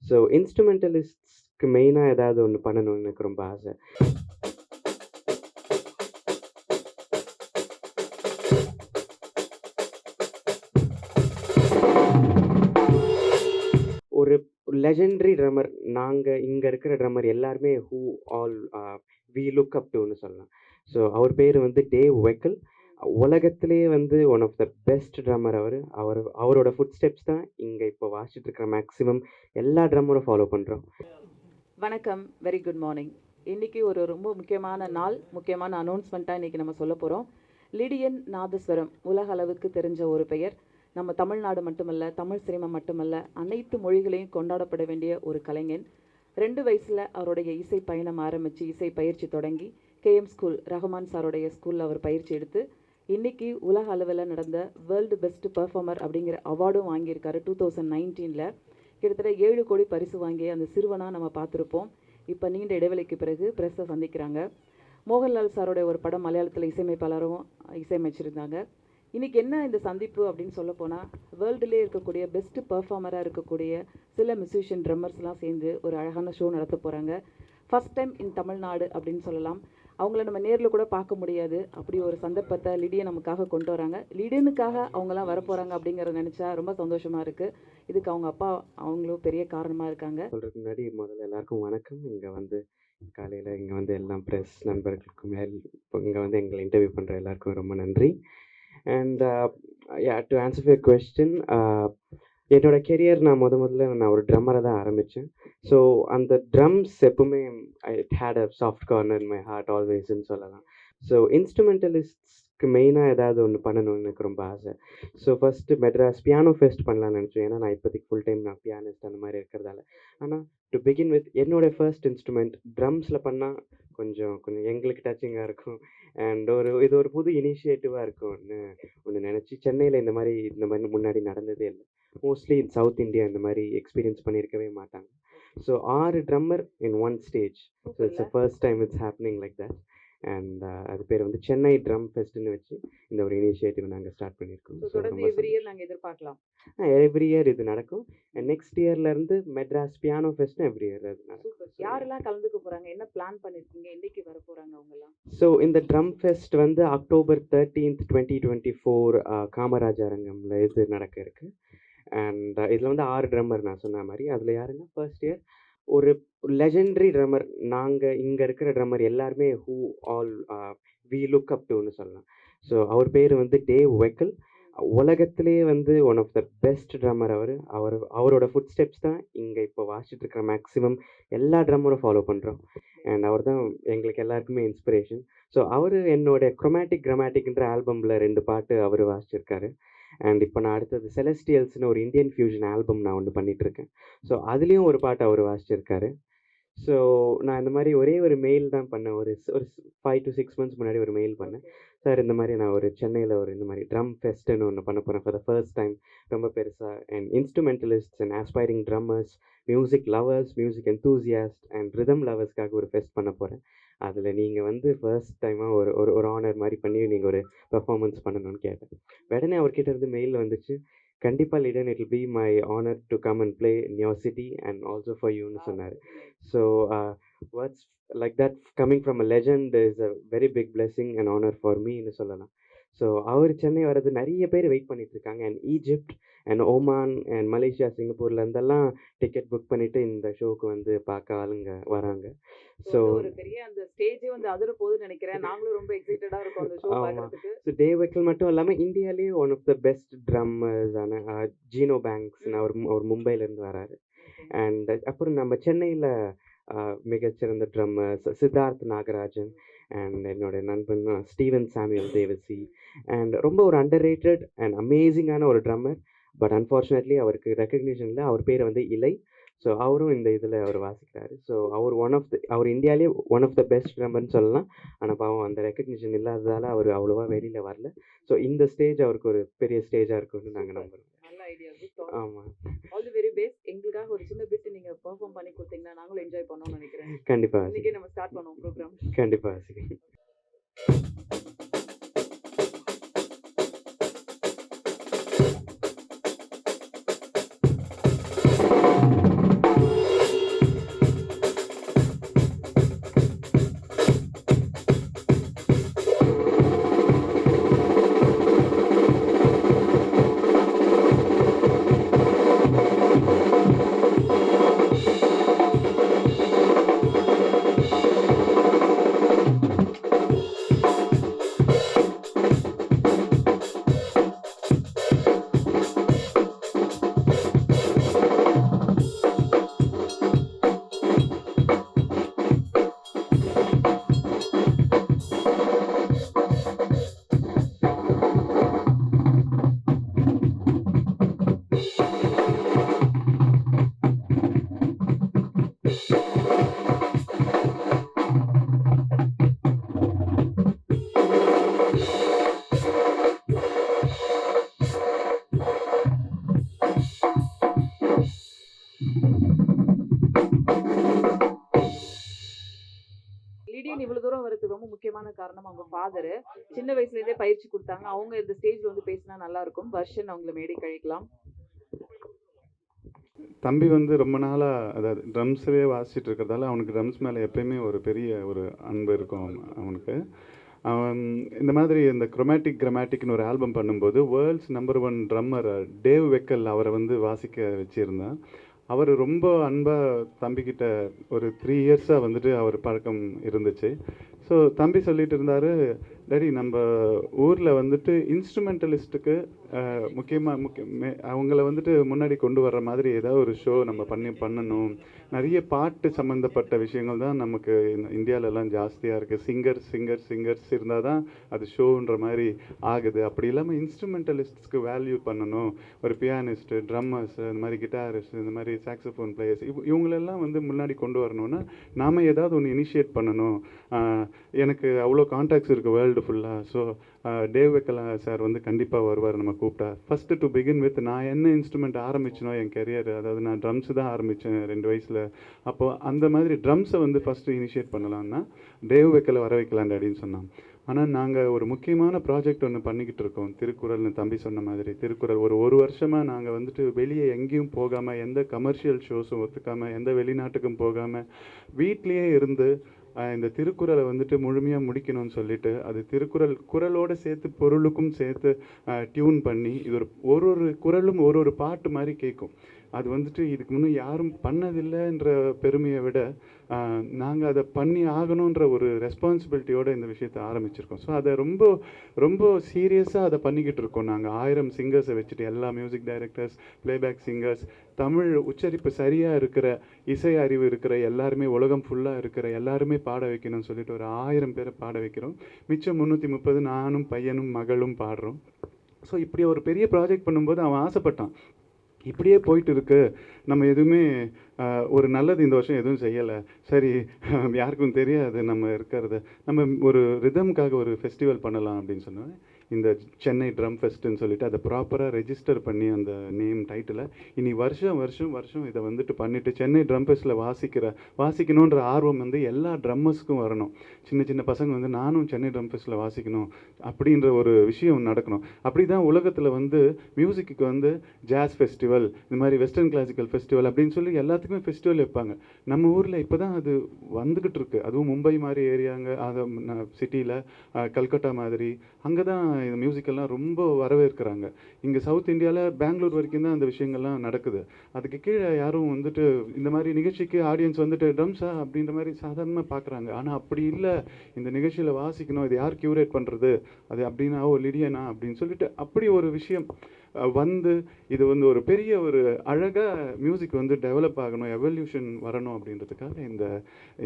So இன்ஸ்ட்ருமெண்டலிஸ்ட்ஸ்க்கு மெயினா ஏதாவது ஒண்ணு பண்ணணும்னு எனக்கு ரொம்ப ஆசை. ஒரு லெஜெண்டரி ட்ரம்மர். நாங்க இங்க இருக்கிற ட்ரம்மர் எல்லாருமே who all we look up டுன்னு சொல்லலாம். ஸோ அவர் பேரு வந்து டேவ் வெக்கல். உலகத்திலேயே வந்து one of the best drummer அவரு. அவரோட ஃபுட் ஸ்டெப்ஸ் தான் இங்க இப்போ வாசிச்சுட்டு இருக்கிற மேக்ஸிமம் எல்லா ட்ரம்மரும் ஃபாலோ பண்றோம். வணக்கம், வெரி குட் மார்னிங். இன்றைக்கி ஒரு ரொம்ப முக்கியமான நாள், முக்கியமான அனௌன்ஸ்மெண்ட்டாக இன்றைக்கி நம்ம சொல்ல போகிறோம். லிடியன் நாதஸ்வரம் உலக அளவுக்கு தெரிஞ்ச ஒரு பெயர். நம்ம தமிழ்நாடு மட்டுமல்ல, தமிழ் சினிமா மட்டுமல்ல, அனைத்து மொழிகளையும் கொண்டாடப்பட வேண்டிய ஒரு கலைஞன். 2 வயசில் அவருடைய இசை பயணம் ஆரம்பித்து இசை பயிற்சி தொடங்கி கேஎம் ஸ்கூல், ரஹ்மான் சாருடைய ஸ்கூலில் அவர் பயிற்சி எடுத்து இன்றைக்கி உலக அளவில் நடந்த வேர்ல்டு பெஸ்ட் பெர்ஃபார்மர் அப்படிங்கிற அவார்டும் வாங்கியிருக்காரு 2019. கிட்டத்தட்ட 7 கோடி பரிசு வாங்கிய அந்த சிறுவனாக நம்ம பார்த்துருப்போம். இப்போ நீண்ட இடைவெளிக்கு பிறகு ப்ரெஸ்ஸை சந்திக்கிறாங்க. மோகன்லால் சாரோடைய ஒரு படம் மலையாளத்தில் இசையமைப்பாளரும் இசையமைச்சிருந்தாங்க. இன்றைக்கி என்ன இந்த சந்திப்பு அப்படின்னு சொல்ல போனால், வேர்ல்டுலேயே இருக்கக்கூடிய பெஸ்ட்டு பெர்ஃபார்மராக இருக்கக்கூடிய சில மியூசிஷியன் ட்ரம்மர்ஸ்லாம் சேர்ந்து ஒரு அழகான ஷோ நடத்த போகிறாங்க. ஃபஸ்ட் டைம் இன் தமிழ்நாடு அப்படின்னு சொல்லலாம். அவங்கள நம்ம நேரில் கூட பார்க்க முடியாது. அப்படி ஒரு சந்தர்ப்பத்தை லிடியன் நமக்காக கொண்டு வராங்க. லிடியனுக்காக அவங்களாம் வரப்போகிறாங்க அப்படிங்கிறத நினச்சா ரொம்ப சந்தோஷமாக இருக்குது. இதுக்கு அவங்க அப்பா அவங்களும் பெரிய காரணமாக இருக்காங்க. சொல்கிறதுக்கு முன்னாடி முதல்ல எல்லாருக்கும் வணக்கம். இங்கே வந்து காலையில் இங்கே வந்து எல்லாம் ப்ரெஸ் நண்பர்களுக்கும் இங்கே வந்து எங்களை இன்டர்வியூ பண்ணுற எல்லாருக்கும் ரொம்ப நன்றி. And to answer your question, என்னோட கெரியர் நான் முதல்ல நான் ஒரு ட்ரம்மரை தான் ஆரம்பித்தேன். ஸோ அந்த ட்ரம்ஸ் எப்பவுமே it had a soft corner in my heart ஆல்வேஸ்ன்னு சொல்லலாம். ஸோ இன்ஸ்ட்ருமெண்டலிஸ்ட்ஸ்க்கு மெயினாக ஏதாவது ஒன்று பண்ணணும்னு எனக்கு ரொம்ப ஆசை. So first Madras piano fest பண்ணலான்னு நினச்சேன். ஏன்னா நான் இப்போதைக்கு ஃபுல் டைம் நான் பியானிஸ்ட் அந்த மாதிரி இருக்கிறதால. ஆனால் டு பிகின் வித் என்னோட ஃபர்ஸ்ட் இன்ஸ்ட்ருமெண்ட் ட்ரம்ஸில் பண்ணால் கொஞ்சம் எங்களுக்கு டச்சிங்காக இருக்கும். அண்ட் இது ஒரு புது இனிஷியேட்டிவாக இருக்கும்னு ஒன்று நினச்சி சென்னையில் இந்த மாதிரி முன்னாடி நடந்ததே இல்லை. மோஸ்ட்லி இன் சவுத் இந்தியா இந்த மாதிரி எக்ஸ்பீரியன்ஸ் பண்ணியிருக்கவே மாட்டாங்க. So 6 drummer in one stage. So it's first time it's happening like that. And அது பேர் வந்து சென்னை ட்ரம் ஃபெஸ்ட்னு வச்சு இந்த ஒரு இனிஷியேட்டிவ் நாங்கள் ஸ்டார்ட் பண்ணியிருக்கோம். ஸோ தொடர்ந்து எவ்ரி இயர் நாங்கள் எதிர்பார்க்கலாம். எவ்ரி இயர் இது நடக்கும். அண்ட் நெக்ஸ்ட் இயர்லேருந்து மெட்ராஸ் பியானோ ஃபெஸ்ட்டும் எவ்ரி இயர் அது நடக்கும். யாரெல்லாம் கலந்துக்க போகிறாங்க, என்ன பிளான் பண்ணியிருக்கீங்க, என்றைக்கு வர போகிறாங்க அவங்கெல்லாம்? ஸோ இந்த ட்ரம் ஃபெஸ்ட் வந்து அக்டோபர் 13th 2024 காமராஜ் அரங்கம்ல இது நடக்க இருக்கு. அண்ட் இதில் வந்து 6 ட்ரம்மர் நான் சொன்ன மாதிரி. அதில் யாருன்னா ஃபர்ஸ்ட் இயர் ஒரு லெஜெண்டரி ட்ரம்மர். நாங்கள் இங்கே இருக்கிற ட்ரம்மர் எல்லாருமே who all we look up டுன்னு சொல்லலாம். ஸோ அவர் பேர் வந்து டேவ் வெக்கல். உலகத்திலேயே வந்து one of the best drummer அவரோட ஃபுட் ஸ்டெப்ஸ் தான் இங்கே இப்போ வாசிச்சுட்டு இருக்கிற மேக்ஸிமம் எல்லா ட்ரம்மரும் ஃபாலோ பண்ணுறோம். அண்ட் அவர் தான் எங்களுக்கு எல்லாருக்குமே இன்ஸ்பிரேஷன். ஸோ அவர் என்னோட குரோமேட்டிக் கிராமேட்டிக்ன்ற ஆல்பமில் 2 பாட்டு அவர் வாசிச்சிருக்காரு. அண்ட் இப்போ நான் அடுத்தது செலஸ்டியல்ஸ்னு ஒரு இந்தியன் ஃபியூஷன் ஆல்பம் நான் ஒன்று பண்ணிகிட்ருக்கேன். ஸோ அதுலேயும் ஒரு பாட்டு அவர் வாசிச்சிருக்காரு. ஸோ நான் இந்த மாதிரி ஒரே ஒரு மெயில் தான் பண்ணேன். ஒரு 5 to 6 months முன்னாடி ஒரு மெயில் பண்ணேன். சார் இந்த மாதிரி நான் ஒரு சென்னையில் ஒரு இந்த மாதிரி ட்ரம் ஃபெஸ்ட்டுன்னு ஒன்று பண்ண போகிறேன் ஃபார் த ஃபர்ஸ்ட் டைம். ரொம்ப பெருசாக and instrumentalists and aspiring drummers, music lovers, music enthusiast and rhythm லவர்ஸ்க்காக ஒரு ஃபெஸ்ட் பண்ண போகிறேன். அதில் நீங்கள் வந்து ஃபர்ஸ்ட் டைமாக ஒரு ஒரு ஒரு ஆனர் மாதிரி பண்ணி நீங்கள் ஒரு பெர்ஃபார்மன்ஸ் பண்ணணும்னு கேட்டேன். உடனே அவர்கிட்ட இருந்து மெயில் வந்துச்சு, கண்டிப்பாக லிடன், it will be my honour to come and play in your city and also for யூன்னு சொன்னார். So words like that coming from a legend is a very big blessing and honour for மீன்னு சொல்லலாம். So அவர் சென்னை வர்றது நிறைய பேர் wait பண்ணிட்டு இருக்காங்க. And Egypt and Oman and Malaysia, சிங்கப்பூர்ல இருந்தெல்லாம் டிக்கெட் புக் பண்ணிட்டு இந்த ஷோக்கு வந்து பார்க்க ஆளுங்க வராங்க. ஸோ ஒரு பெரிய அந்த ஸ்டேஜே வந்து அதிர போகுதுன்னு நினைக்கிறேன். நாங்களும் ரொம்ப எக்ஸைட்டடா இருக்கோம் அந்த ஷோ பார்க்கறதுக்கு. ஸோ டேவ் வெக்கல் மட்டும் இல்லாமல் இந்தியாவிலேயே ஒன் ஆஃப் த பெஸ்ட் ட்ரம்மர்ஸான ஜீனோ பேங்க்ஸ்னு அவர் மும்பையிலேருந்து வராரு. அண்ட் அப்புறம் நம்ம சென்னையில் மிகச்சிறந்த ட்ரம்மர்ஸ் சித்தார்த் நாகராஜன் அண்ட் என்னோட நண்பன் ஸ்டீவன் சாமுவேல் தேவசி. அண்ட் ரொம்ப ஒரு அண்டர் ரேட்டட் அண்ட் அமேசிங்கான ஒரு ட்ரம்மர். பட் அன்ஃபார்ச்சுனேட்லி அவருக்கு ரெக்கக்னிஷன் இல்லை. அவர் பேர் வந்து இலை. ஸோ அவரும் இந்த இதில் அவர் வாசிக்கிறாரு. ஸோ அவர் இந்தியாவிலே ஒன் ஆஃப் த பெஸ்ட் ட்ரம்மர்னு சொல்லலாம். ஆனால் பாவம் அந்த ரெக்கக்னிஷன் இல்லாததால் அவர் அவ்வளோவா வெளியில் வரல. ஸோ இந்த ஸ்டேஜ் அவருக்கு ஒரு பெரிய ஸ்டேஜாக இருக்கும்னு நாங்கள் நம்புகிறோம். நல்ல ஐடியா. ஆமாம். All the very best. எங்களுக்காக ஒரு சின்ன பிட் நீங்கள் பெர்ஃபார்ம் பண்ணி கொடுத்தீங்கன்னா நாங்களும் என்ஜாய் பண்ணோம்னு நினைக்கிறேன். கண்டிப்பாக இன்னைக்கே நம்ம ஸ்டார்ட் பண்ணுவோம் ப்ரோக்ராம். கண்டிப்பாக. ரொம்ப முக்கியமான காரணம் அவங்க ஃபாதரு. சின்ன வயசுலேருந்தே பயிற்சி கொடுத்தாங்க. அவங்க இந்த ஸ்டேஜ்ல வந்து பேசினா நல்லா இருக்கும். வர்ஷன் அவங்கள மேடை கழிக்கலாம். தம்பி வந்து ரொம்ப நாளாக அதாவது ட்ரம்ஸவே வாசிச்சுட்டு இருக்கிறதால அவனுக்கு ட்ரம்ஸ் மேலே எப்பயுமே ஒரு பெரிய ஒரு அன்பு இருக்கும் அவனுக்கு. அவன் இந்த மாதிரி இந்த குரோமேட்டிக் கிராமேட்டிக்னு ஒரு ஆல்பம் பண்ணும்போது வேர்ல்ட்ஸ் நம்பர் 1 ட்ரம்மர் டேவ் வெக்கல் அவரை வந்து வாசிக்க வச்சுருந்தேன். அவர் ரொம்ப அன்பாக தம்பிக்கிட்ட ஒரு 3 இயர்ஸாக வந்துட்டு அவர் பழக்கம் இருந்துச்சு. ஸோ தம்பி சொல்லிட்டு இருந்தார், டாடி நம்ம ஊரில் வந்துட்டு இன்ஸ்ட்ருமெண்டலிஸ்ட்டுக்கு முக்கியமாக அவங்கள வந்துட்டு முன்னாடி கொண்டு வர்ற மாதிரி ஏதாவது ஒரு ஷோ நம்ம பண்ணணும். நிறைய பாட்டு சம்மந்தப்பட்ட விஷயங்கள் தான் நமக்கு இந்தியாவிலலாம் ஜாஸ்தியாக இருக்குது. சிங்கர்ஸ் இருந்தால் தான் அது ஷோன்ற மாதிரி ஆகுது. அப்படி இல்லாமல் இன்ஸ்ட்ருமெண்டலிஸ்ட்ஸ்க்கு வேல்யூ பண்ணணும். ஒரு பியானிஸ்ட்டு, ட்ரம்மர்ஸ், இந்த மாதிரி கிட்டாரிஸ்ட், இந்த மாதிரி சாக்ஸோஃபோன் பிளேயர்ஸ் இவங்களெல்லாம் வந்து முன்னாடி கொண்டு வரணும்னா நாம் ஏதாவது ஒன்று இனிஷியேட் பண்ணணும். எனக்கு அவ்வளோ கான்டாக்ட்ஸ் இருக்குது வேர்ல்டு ஃபுல்லாக. ஸோ டேவ் வெக்கலா சார் வந்து கண்டிப்பாக வருவார் நம்ம கூப்பிட்டா. ஃபஸ்ட்டு டு பிகின் வித் நான் என்ன இன்ஸ்ட்ருமெண்ட் ஆரம்பிச்சனோ என் கெரியர், அதாவது நான் ட்ரம்ஸ் தான் ஆரம்பித்தேன் 2 வயசில். அப்போது அந்த மாதிரி ட்ரம்ஸை வந்து ஃபஸ்ட்டு இனிஷியேட் பண்ணலான்னா டேவ் வெக்கலை வர வைக்கலாம் டாடின்னு சொன்னான். ஆனால் நாங்கள் ஒரு முக்கியமான ப்ராஜெக்ட் ஒன்று பண்ணிக்கிட்டு இருக்கோம். திருக்குறள்னு தம்பி சொன்ன மாதிரி திருக்குறள் ஒரு வருஷமாக நாங்கள் வந்துட்டு வெளியே எங்கேயும் போகாமல், எந்த கமர்ஷியல் ஷோஸும் ஒத்துக்காமல், எந்த வெளிநாட்டுக்கும் போகாமல் வீட்லேயே இருந்து இந்த திருக்குறளை வந்துட்டு முழுமையாக முடிக்கணும்னு சொல்லிட்டு அது குறளோடு சேர்த்து பொருளுக்கும் சேர்த்து டியூன் பண்ணி இது ஒரு குறளும் ஒரு பாட்டு மாதிரி கேட்கும். அது வந்துட்டு இதுக்கு முன்னே யாரும் பண்ணதில்லைன்ற பெருமையை விட நாங்கள் அதை பண்ணி ஆகணுன்ற ஒரு ரெஸ்பான்சிபிலிட்டியோடு இந்த விஷயத்தை ஆரம்பிச்சிருக்கோம். ஸோ அதை ரொம்ப ரொம்ப சீரியஸாக அதை பண்ணிக்கிட்டு இருக்கோம். நாங்கள் 1000 சிங்கர்ஸை வச்சுட்டு எல்லா music directors, playback singers, Tamil உச்சரிப்பு சரியாக இருக்கிற, இசை அறிவு இருக்கிற எல்லாருமே, உலகம் ஃபுல்லாக இருக்கிற எல்லாருமே பாட வைக்கணும்னு சொல்லிட்டு ஒரு 1000 பேரை பாட வைக்கிறோம். மிச்சம் 330 நானும் பையனும் மகளும் பாடுறோம். ஸோ இப்படி ஒரு பெரிய ப்ராஜெக்ட் பண்ணும்போது அவன் ஆசைப்பட்டான், இப்படியே போயிட்டு இருக்கு, நம்ம எதுவுமே ஒரு நல்லது இந்த வருஷம் எதுவும் செய்யலை, சரி யாருக்கும் தெரியாது நம்ம இருக்கிறத, நம்ம ஒரு ரிதம்காக ஒரு ஃபெஸ்டிவல் பண்ணலாம் அப்படின்னு சொன்னோன்னே இந்த சென்னை ட்ரம் ஃபெஸ்ட்டுன்னு சொல்லிட்டு அதை ப்ராப்பராக ரெஜிஸ்டர் பண்ணி அந்த நேம் டைட்டிலை இனி வருஷம் இதை வந்துட்டு பண்ணிவிட்டு சென்னை ட்ரம் ஃபெஸ்ட்டில் வாசிக்கணுன்ற ஆர்வம் வந்து எல்லா ட்ரம்மர்ஸுக்கும் வரணும். சின்ன சின்ன பசங்க வந்து நானும் சென்னை ட்ரம் ஃபெஸ்ட்டில் வாசிக்கணும் அப்படின்ற ஒரு விஷயம் நடக்கணும். அப்படி தான் உலகத்தில் வந்து மியூசிக்கு வந்து ஜாஸ் ஃபெஸ்டிவல், இந்த மாதிரி வெஸ்டர்ன் கிளாசிக்கல் ஃபெஸ்டிவல் அப்படின்னு சொல்லி எல்லாத்துக்குமே ஃபெஸ்டிவல் வைப்பாங்க. நம்ம ஊரில் இப்போ தான் அது வந்துக்கிட்டு இருக்கு. அதுவும் மும்பை மாதிரி ஏரியாங்க, அதை சிட்டியில், கல்கட்டா மாதிரி அங்கே தான் இந்த மியூசிக்கெல்லாம் ரொம்ப வரவேற்கிறாங்க. இங்கே சவுத் இந்தியாவில் பெங்களூர் வரைக்கும் தான் அந்த விஷயங்கள்லாம் நடக்குது. அதுக்கு கீழே யாரும் வந்துட்டு இந்த மாதிரி நிகழ்ச்சிக்கு ஆடியன்ஸ் வந்துட்டு ட்ரம்ஸா அப்படின்ற மாதிரி சாதாரணமாக பார்க்குறாங்க. ஆனால் அப்படி இல்லை, இந்த நிகழ்ச்சியில் வாசிக்கணும், இது யார் க்யூரேட் பண்ணுறது, அது அப்படின்னா லிடியனா அப்படின்னு சொல்லிட்டு அப்படி ஒரு விஷயம் வந்து இது வந்து ஒரு பெரிய ஒரு அழகாக மியூசிக் வந்து டெவலப் ஆகணும், எவல்யூஷன் வரணும் அப்படின்றதுக்காக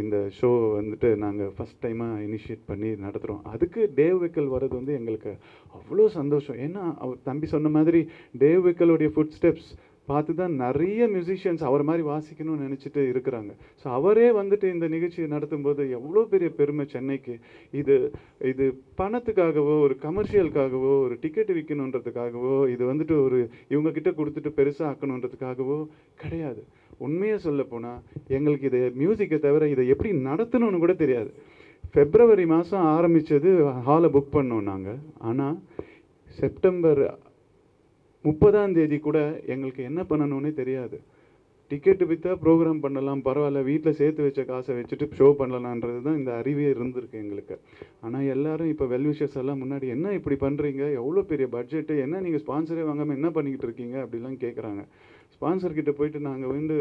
இந்த ஷோ வந்துட்டு நாங்கள் ஃபஸ்ட் டைமாக இனிஷியேட் பண்ணி நடத்துகிறோம். அதுக்கு டேவ் வெக்கல் வர்றது வந்து எங்களுக்கு அவ்வளோ சந்தோஷம். ஏன்னா அவர் தம்பி சொன்ன மாதிரி டேவ் வெக்கலுடைய ஃபுட் ஸ்டெப்ஸ் பார்த்து தான் நிறைய மியூசிஷியன்ஸ் அவர் மாதிரி வாசிக்கணும்னு நினச்சிட்டு இருக்கிறாங்க. ஸோ அவரே வந்துட்டு இந்த நிகழ்ச்சியை நடத்தும்போது எவ்வளோ பெரிய பெருமை சென்னைக்கு. இது பணத்துக்காகவோ ஒரு கமர்ஷியலுக்காகவோ ஒரு டிக்கெட் விற்கணுன்றதுக்காகவோ இது வந்துட்டு ஒரு இவங்கக்கிட்ட கொடுத்துட்டு பெருசாக ஆக்கணுன்றதுக்காகவோ கிடையாது. உண்மையாக சொல்ல போனால் எங்களுக்கு இதை மியூசிக்கை தவிர இதை எப்படி நடத்தணும்னு கூட தெரியாது. February மாதம் ஆரம்பித்தது, ஹாலை புக் பண்ணோம் நாங்கள். ஆனால் செப்டம்பர் 30ஆம் தேதி கூட எங்களுக்கு என்ன பண்ணணும்னே தெரியாது. டிக்கெட்டு விற்றா ப்ரோக்ராம் பண்ணலாம், பரவாயில்ல, வீட்டில் சேர்த்து வச்ச காசை வச்சுட்டு ஷோ பண்ணலான்றது தான் இந்த அறிவே இருந்திருக்கு எங்களுக்கு. ஆனால் எல்லோரும் இப்போ வெல்விஷர்ஸ் எல்லாம் முன்னாடி என்ன இப்படி பண்ணுறீங்க, எவ்வளோ பெரிய பட்ஜெட்டு, என்ன நீங்கள் ஸ்பான்சரே வாங்காமல் என்ன பண்ணிக்கிட்டு இருக்கீங்க அப்படிலாம் கேட்குறாங்க. ஸ்பான்சர்கிட்ட போயிட்டு நாங்கள் வந்து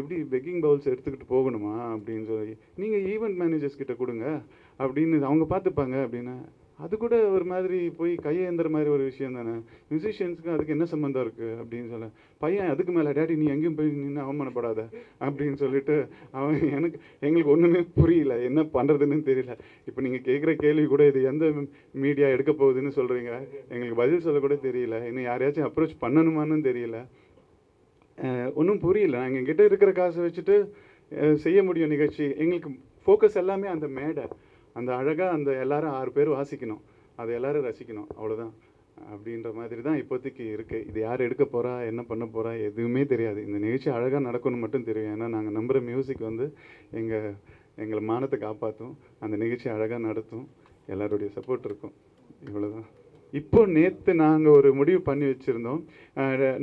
எப்படி பெக்கிங் பவுல்ஸ் எடுத்துக்கிட்டு போகணுமா அப்படின்னு சொல்லி, நீங்கள் ஈவெண்ட் மேனேஜர்ஸ் கிட்ட கொடுங்க அப்படின்னு அவங்க பார்த்துப்பாங்க அப்படின்னு. அது கூட ஒரு மாதிரி போய் கையேந்திர மாதிரி ஒரு விஷயம் தானே. மியூசிஷியன்ஸுக்கு அதுக்கு என்ன சம்மந்தம் இருக்குது அப்படின்னு சொல்ல, பையன் அதுக்கு மேலே டேடி நீ எங்கேயும் போய் நின்று அவமானப்படாத அப்படின்னு சொல்லிட்டு அவன் எங்களுக்கு ஒன்றுமே புரியல, என்ன பண்ணுறதுன்னு தெரியல. இப்போ நீங்கள் கேட்குற கேள்வி கூட இது எந்த மீடியா எடுக்க போகுதுன்னு சொல்கிறீங்க, எங்களுக்கு பதில் சொல்ல கூட தெரியல. இன்னும் யாரையாச்சும் அப்ரோச் பண்ணணுமான்னு தெரியல, ஒன்றும் புரியல. நாங்கள் எங்கிட்ட இருக்கிற காசை வச்சுட்டு செய்ய முடியும் நிகழ்ச்சி. எங்களுக்கு ஃபோக்கஸ் எல்லாமே அந்த மேடை, அந்த அழகாக அந்த எல்லாரும் 6 பேர் வாசிக்கணும், அதை எல்லோரும் ரசிக்கணும், அவ்வளோதான் அப்படின்ற மாதிரி தான் இப்போதைக்கு இருக்குது. இது யார் எடுக்க போகிறா, என்ன பண்ண போகிறா எதுவுமே தெரியாது. இந்த நிகழ்ச்சி அழகாக நடக்கணும்னு மட்டும் தெரியும். ஏன்னா நாங்கள் நம்புகிற மியூசிக் வந்து எங்களை மானத்தை காப்பாற்றும், அந்த நிகழ்ச்சி அழகாக நடத்தும், எல்லாருடைய சப்போர்ட் இருக்கும். இவ்வளோதான். இப்போ நேற்று நாங்கள் ஒரு முடிவு பண்ணி வச்சுருந்தோம்,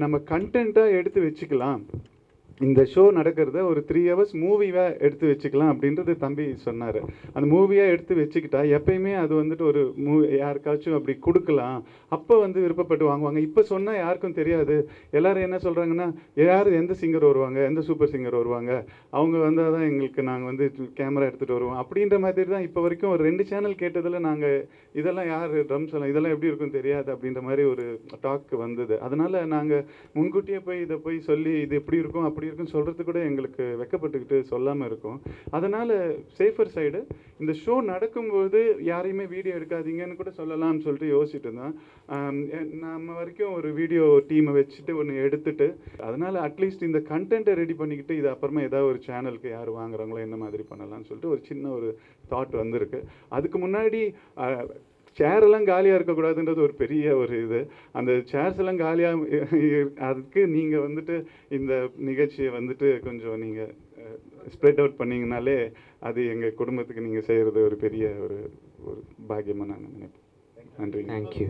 நம்ம கண்டென்ட்டாக எடுத்து வச்சுக்கலாம், இந்த ஷோ நடக்கிறத ஒரு 3 hours மூவியாக எடுத்து வச்சுக்கலாம் அப்படின்றது தம்பி சொன்னார். அந்த மூவியாக எடுத்து வச்சுக்கிட்டா எப்பயுமே அது வந்துட்டு ஒரு யாருக்காச்சும் அப்படி கொடுக்கலாம், அப்போ வந்து விருப்பப்பட்டு வாங்குவாங்க. இப்போ சொன்னால் யாருக்கும் தெரியாது. எல்லோரும் என்ன சொல்கிறாங்கன்னா, யார் எந்த சிங்கர் வருவாங்க, எந்த சூப்பர் சிங்கர் வருவாங்க, அவங்க வந்தால் தான் எங்களுக்கு நாங்கள் வந்து கேமரா எடுத்துகிட்டு வருவோம் அப்படின்ற மாதிரி தான் இப்போ வரைக்கும் ஒரு 2 சேனல் கேட்டதில் நாங்கள் இதெல்லாம் யார் ட்ரம்ஸ் எல்லாம் இதெல்லாம் எப்படி இருக்கும் தெரியாது அப்படின்ற மாதிரி ஒரு டாக் வந்தது. அதனால் நாங்கள் முன்கூட்டியே போய் இதை போய் சொல்லி இது எப்படி இருக்கும் அப்படி இருக்குன்னு சொல்கிறது கூட எங்களுக்கு வெக்கப்பட்டுக்கிட்டு சொல்லாமல் இருக்கும். அதனால் சேஃபர் சைடு இந்த ஷோ நடக்கும்போது யாரையுமே வீடியோ எடுக்காதீங்கன்னு கூட சொல்லலாம்னு சொல்லிட்டு யோசிச்சுட்டு இருந்தோம். நம்ம வரைக்கும் ஒரு வீடியோ டீமை வச்சுட்டு ஒன்று எடுத்துட்டு, அதனால் அட்லீஸ்ட் இந்த கண்டென்ட்டை ரெடி பண்ணிக்கிட்டு இது அப்புறமா ஏதாவது ஒரு சேனலுக்கு யார் வாங்குறாங்களோ என்ன மாதிரி பண்ணலாம்னு சொல்லிட்டு ஒரு சின்ன ஒரு தாட் வந்திருக்கு. அதுக்கு முன்னாடி சேரெல்லாம் காலியாக இருக்கக்கூடாதுன்றது ஒரு பெரிய ஒரு இது. அந்த சேர்ஸ் எல்லாம் காலியாக அதுக்கு நீங்கள் வந்துட்டு இந்த நிகழ்ச்சியை வந்துட்டு கொஞ்சம் நீங்கள் ஸ்ப்ரெட் அவுட் பண்ணிங்கனாலே அது எங்கள் குடும்பத்துக்கு நீங்கள் செய்கிறது ஒரு பெரிய ஒரு பாக்கியமாக நான் நினைப்பேன். நன்றி. தேங்க்யூ.